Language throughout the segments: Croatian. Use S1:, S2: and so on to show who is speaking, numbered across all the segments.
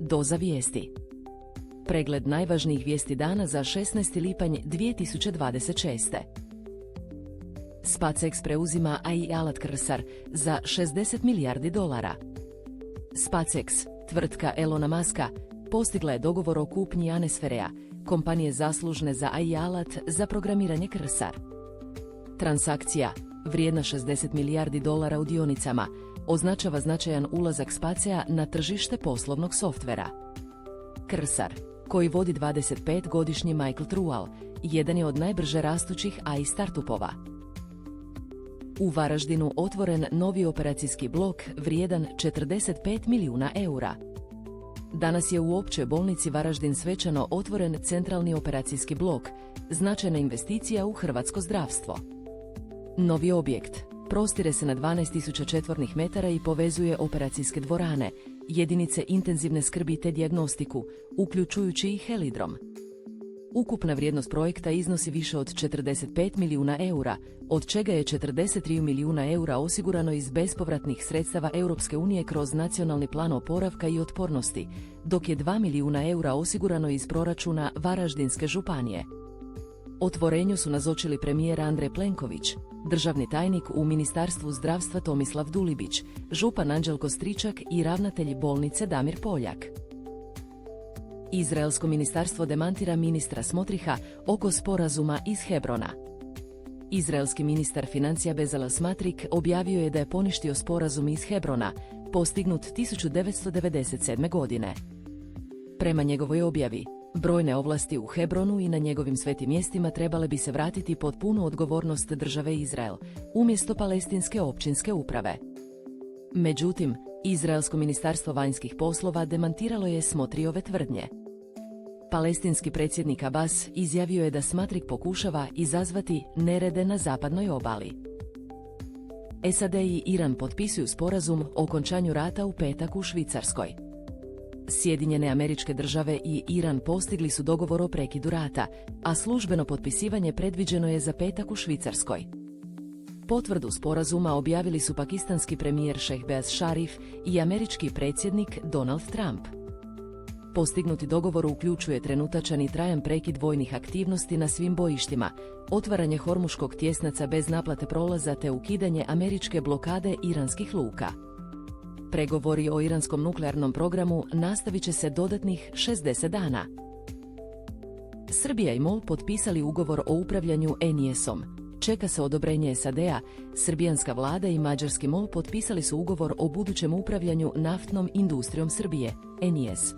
S1: Doza vijesti. Pregled najvažnijih vijesti dana za 16. lipanj 2026. SpaceX preuzima AI alat Cursor za $60 milijardi. SpaceX, tvrtka Elona Muska, postigla je dogovor o kupnji Anesferea, kompanije zaslužne za AI alat za programiranje Cursor. Transakcija, vrijedna $60 milijardi u dionicama, označava značajan ulazak Spacea na tržište poslovnog softvera. Cursor, koji vodi 25-godišnji Michael Trual, jedan je od najbrže rastućih AI startupova. U Varaždinu otvoren novi operacijski blok vrijedan €45 milijuna. Danas je u Općoj bolnici Varaždin svečano otvoren centralni operacijski blok, značajna investicija u hrvatsko zdravstvo. Novi objekt prostire se na 12.000 četvornih metara i povezuje operacijske dvorane, jedinice intenzivne skrbi te dijagnostiku, uključujući i helidrom. Ukupna vrijednost projekta iznosi više od €45 milijuna, od čega je €43 milijuna osigurano iz bespovratnih sredstava Europske unije kroz Nacionalni plan oporavka i otpornosti, dok je €2 milijuna osigurano iz proračuna Varaždinske županije. Otvorenju su nazočili premijer Andrej Plenković, državni tajnik u Ministarstvu zdravstva Tomislav Dulibić, župan Anđelko Stričak i ravnatelj bolnice Damir Poljak. Izraelsko ministarstvo demantira ministra Smotriha oko sporazuma iz Hebrona. Izraelski ministar financija Bezalel Smotrich objavio je da je poništio sporazum iz Hebrona, postignut 1997. godine. Prema njegovoj objavi, brojne ovlasti u Hebronu i na njegovim svetim mjestima trebale bi se vratiti pod punu odgovornost države Izrael, umjesto palestinske općinske uprave. Međutim, Izraelsko ministarstvo vanjskih poslova demantiralo je Smotriove tvrdnje. Palestinski predsjednik Abbas izjavio je da Smotrich pokušava izazvati nerede na zapadnoj obali. SAD i Iran potpisuju sporazum o okončanju rata u petak u Švicarskoj. Sjedinjene Američke Države i Iran postigli su dogovor o prekidu rata, a službeno potpisivanje predviđeno je za petak u Švicarskoj. Potvrdu sporazuma objavili su pakistanski premijer Shehbaz Sharif i američki predsjednik Donald Trump. Postignuti dogovor uključuje trenutačan i trajan prekid vojnih aktivnosti na svim bojištima, otvaranje Hormuškog tjesnaca bez naplate prolaza te ukidanje američke blokade iranskih luka. Pregovori o iranskom nuklearnom programu nastavit će se dodatnih 60 dana. Srbija i MOL potpisali ugovor o upravljanju ENIES-om. Čeka se odobrenje SAD-a, srbijanska vlada i mađarski MOL potpisali su ugovor o budućem upravljanju naftnom industrijom Srbije, ENIES.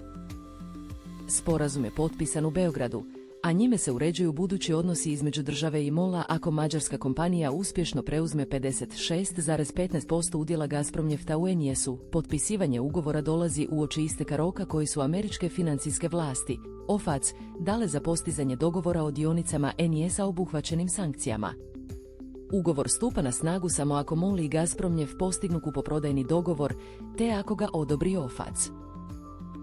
S1: Sporazum je potpisan u Beogradu, a njime se uređuju budući odnosi između države i MOL-a ako mađarska kompanija uspješno preuzme 56,15% udjela Gazpromnjefta u ENIES-u. Potpisivanje ugovora dolazi uoči isteka roka koji su američke financijske vlasti, OFAC, dale za postizanje dogovora o dionicama ENIES-a obuhvaćenim sankcijama. Ugovor stupa na snagu samo ako MOL i Gazpromnjeft postignu kupoprodajni dogovor, te ako ga odobri OFAC.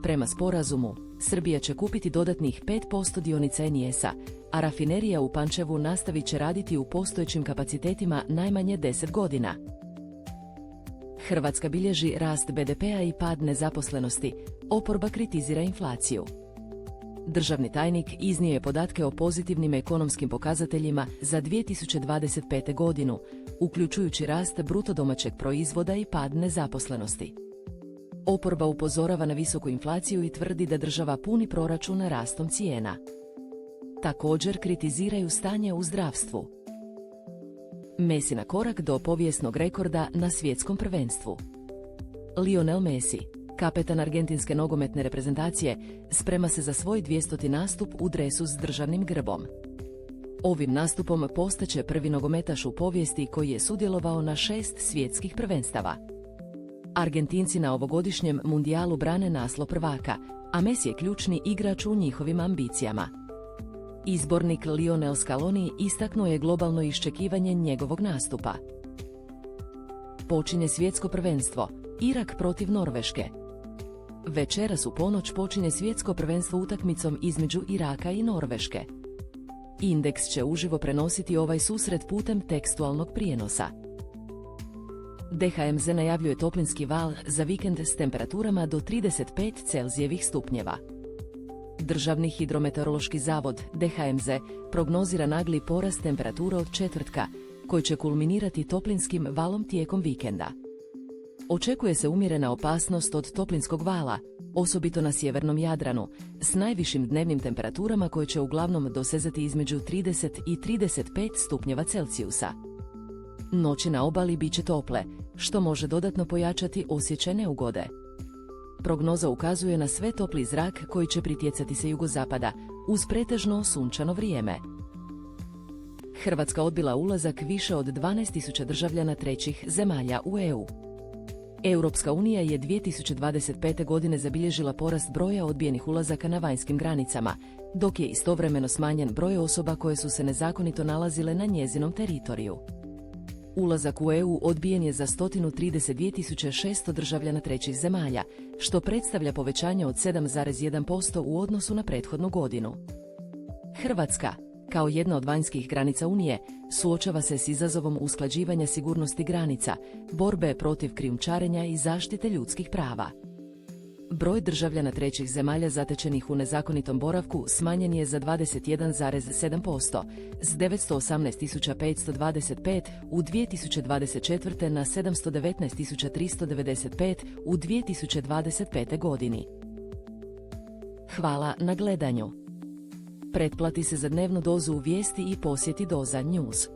S1: Prema sporazumu, Srbija će kupiti dodatnih 5% dionica ENIES-a, a rafinerija u Pančevu nastavit će raditi u postojećim kapacitetima najmanje 10 godina. Hrvatska bilježi rast BDP-a i pad nezaposlenosti, oporba kritizira inflaciju. Državni tajnik iznio je podatke o pozitivnim ekonomskim pokazateljima za 2025. godinu, uključujući rast bruto domaćeg proizvoda i pad nezaposlenosti. Oporba upozorava na visoku inflaciju i tvrdi da država puni proračun rastom cijena. Također kritiziraju stanje u zdravstvu. Messi na korak do povijesnog rekorda na svjetskom prvenstvu. Lionel Messi, kapetan argentinske nogometne reprezentacije, sprema se za svoj 200. nastup u dresu s državnim grbom. Ovim nastupom postaće prvi nogometaš u povijesti koji je sudjelovao na 6 svjetskih prvenstava. Argentinci na ovogodišnjem mundijalu brane naslov prvaka, a Messi je ključni igrač u njihovim ambicijama. Izbornik Lionel Scaloni istaknuo je globalno iščekivanje njegovog nastupa. Počinje svjetsko prvenstvo, Irak protiv Norveške. Večeras u ponoć počinje svjetsko prvenstvo utakmicom između Iraka i Norveške. Indeks će uživo prenositi ovaj susret putem tekstualnog prijenosa. DHMZ najavljuje toplinski val za vikend s temperaturama do 35 Celzijevih stupnjeva. Državni hidrometeorološki zavod, DHMZ, prognozira nagli porast temperatura od četvrtka, koji će kulminirati toplinskim valom tijekom vikenda. Očekuje se umjerena opasnost od toplinskog vala, osobito na sjevernom Jadranu, s najvišim dnevnim temperaturama koje će uglavnom dosezati između 30 i 35 stupnjeva Celzijusa. Noći na obali bit će tople, što može dodatno pojačati osjećaj neugode. Prognoza ukazuje na sve topli zrak koji će pritjecati sa jugozapada, uz pretežno sunčano vrijeme. Hrvatska odbila ulazak više od 12.000 državljana trećih zemalja u EU. Europska unija je 2025. godine zabilježila porast broja odbijenih ulazaka na vanjskim granicama, dok je istovremeno smanjen broj osoba koje su se nezakonito nalazile na njezinom teritoriju. Ulazak u EU odbijen je za 132.600 državljana trećih zemalja, što predstavlja povećanje od 7,1% u odnosu na prethodnu godinu. Hrvatska, kao jedna od vanjskih granica Unije, suočava se s izazovom usklađivanja sigurnosti granica, borbe protiv krijumčarenja i zaštite ljudskih prava. Broj državljana trećih zemalja zatečenih u nezakonitom boravku smanjen je za 21,7%, s 918.525 u 2024. na 719.395 u 2025. godini. Hvala na gledanju. Pretplati se za dnevnu dozu vijesti i posjeti Doza News.